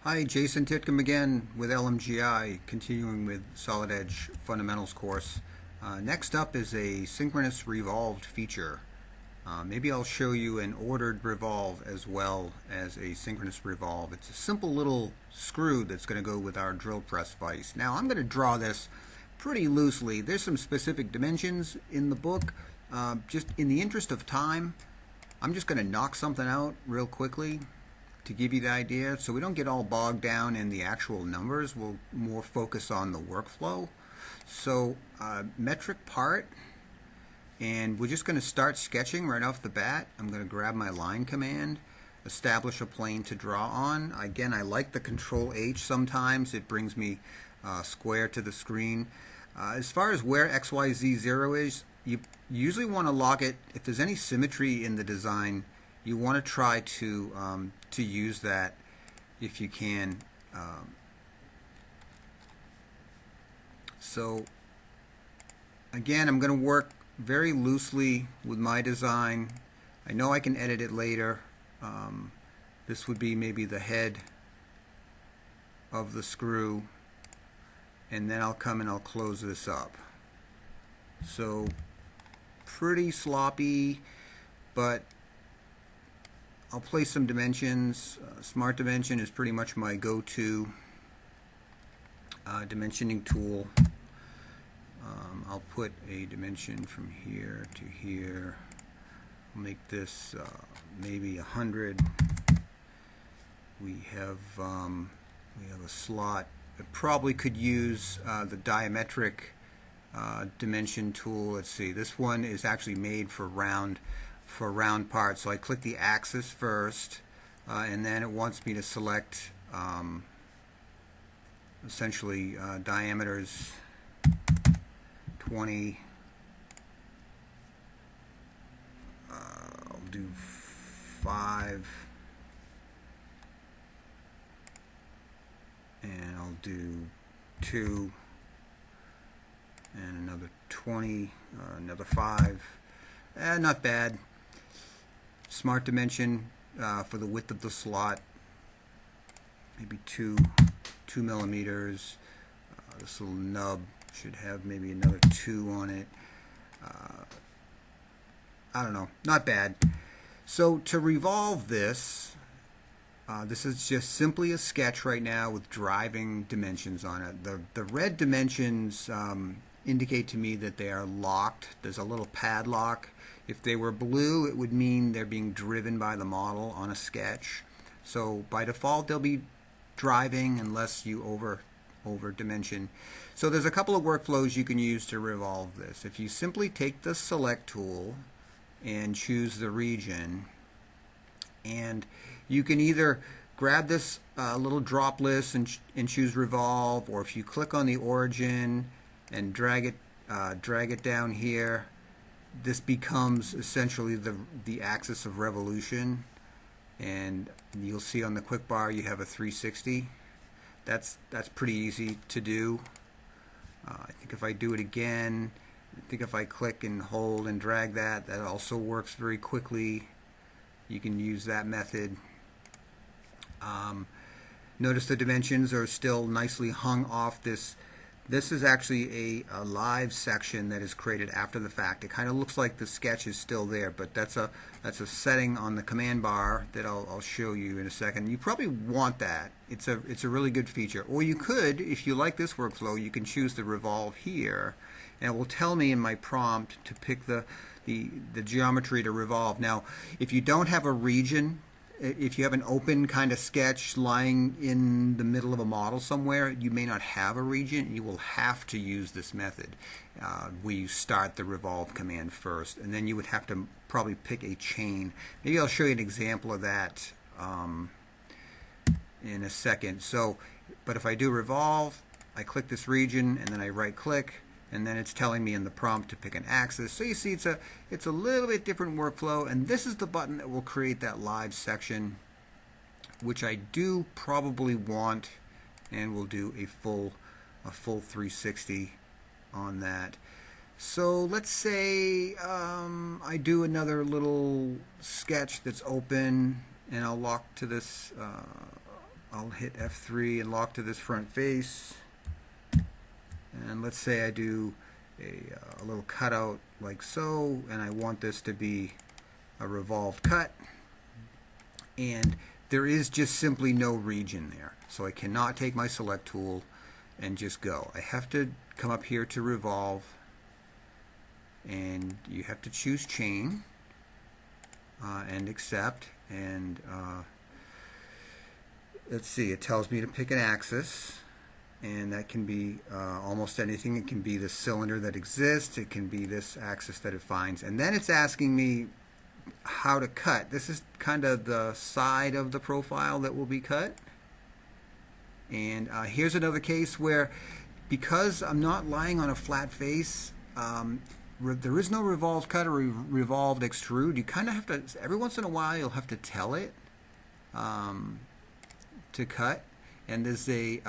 Hi, Jason Titcomb again with LMGI, continuing with SolidEdge Fundamentals course. Next up is a synchronous revolved feature. Maybe I'll show you an ordered revolve as well as a synchronous revolve. It's a simple little screw that's going to go with our drill press vise. Now I'm going to draw this pretty loosely. There's some specific dimensions in the book. Just in the interest of time, I'm just going to knock something out real quickly to give you the idea, so we don't get all bogged down in the actual numbers. We'll more focus on the workflow. So metric part, and we're just going to start sketching right off the bat. I'm going to grab my line command, establish a plane to draw on. Again, I like the Control H sometimes. It brings me square to the screen. As far as where XYZ0 is, you usually want to lock it. If there's any symmetry in the design, you want to try to use that if you can. So again, I'm going to work very loosely with my design. I know I can edit it later. This would be maybe the head of the screw, and then I'll come and I'll close this up. So pretty sloppy, but I'll place some dimensions. Smart Dimension is pretty much my go-to dimensioning tool. I'll put a dimension from here to here. I'll make this maybe 100. We have a slot. I probably could use the diametric dimension tool. Let's see. This one is actually made for round parts. So I click the axis first, and then it wants me to select essentially diameters 20. I'll do 5, and I'll do 2, and another 20, another 5. Not bad. Smart Dimension for the width of the slot, maybe 2 millimeters. This little nub should have maybe another 2 on it. I don't know, not bad. So to revolve this, this is just simply a sketch right now with driving dimensions on it. The red dimensions indicate to me that they are locked. There's a little padlock. If they were blue, it would mean they're being driven by the model on a sketch. So by default, they'll be driving unless you over dimension. So there's a couple of workflows you can use to revolve this. If you simply take the select tool and choose the region, and you can either grab this little drop list and choose revolve, or if you click on the origin and drag it down here, this becomes essentially the axis of revolution, and you'll see on the quick bar you have a 360. That's pretty easy to do. I think if I do it again, I think if I click and hold and drag that also works very quickly. You can use that method. Notice the dimensions are still nicely hung off this. This is actually a live section that is created after the fact. It kind of looks like the sketch is still there, but that's a setting on the command bar that I'll show you in a second. You probably want that. It's a really good feature. Or you could, if you like this workflow, you can choose the revolve here, and it will tell me in my prompt to pick the geometry to revolve. Now, if you don't have a region, if you have an open kind of sketch lying in the middle of a model somewhere, you may not have a region. You will have to use this method where you start the revolve command first, and then you would have to probably pick a chain. Maybe I'll show you an example of that in a second. So, but if I do revolve, I click this region and then I right click, and then it's telling me in the prompt to pick an axis. So you see it's a little bit different workflow, and this is the button that will create that live section, which I do probably want, and we'll do a full 360 on that. So let's say I do another little sketch that's open, and I'll lock to this I'll hit F3 and lock to this front face. And let's say I do a little cutout like so, and I want this to be a revolved cut. And there is just simply no region there. So I cannot take my select tool and just go. I have to come up here to revolve, and you have to choose chain and accept. And let's see, it tells me to pick an axis, and that can be almost anything. It can be the cylinder that exists, it can be this axis that it finds, and then it's asking me how to cut. This is kind of the side of the profile that will be cut. And here's another case where, because I'm not lying on a flat face, there is no revolved cut or revolved extrude. You kind of have to, every once in a while you'll have to tell it to cut, and there's a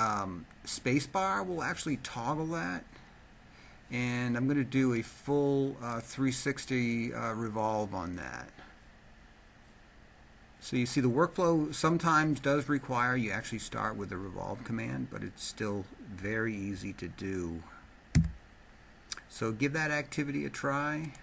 space bar will actually toggle that. And I'm going to do a full 360 revolve on that. So you see the workflow sometimes does require you actually start with the revolve command, but it's still very easy to do. So give that activity a try.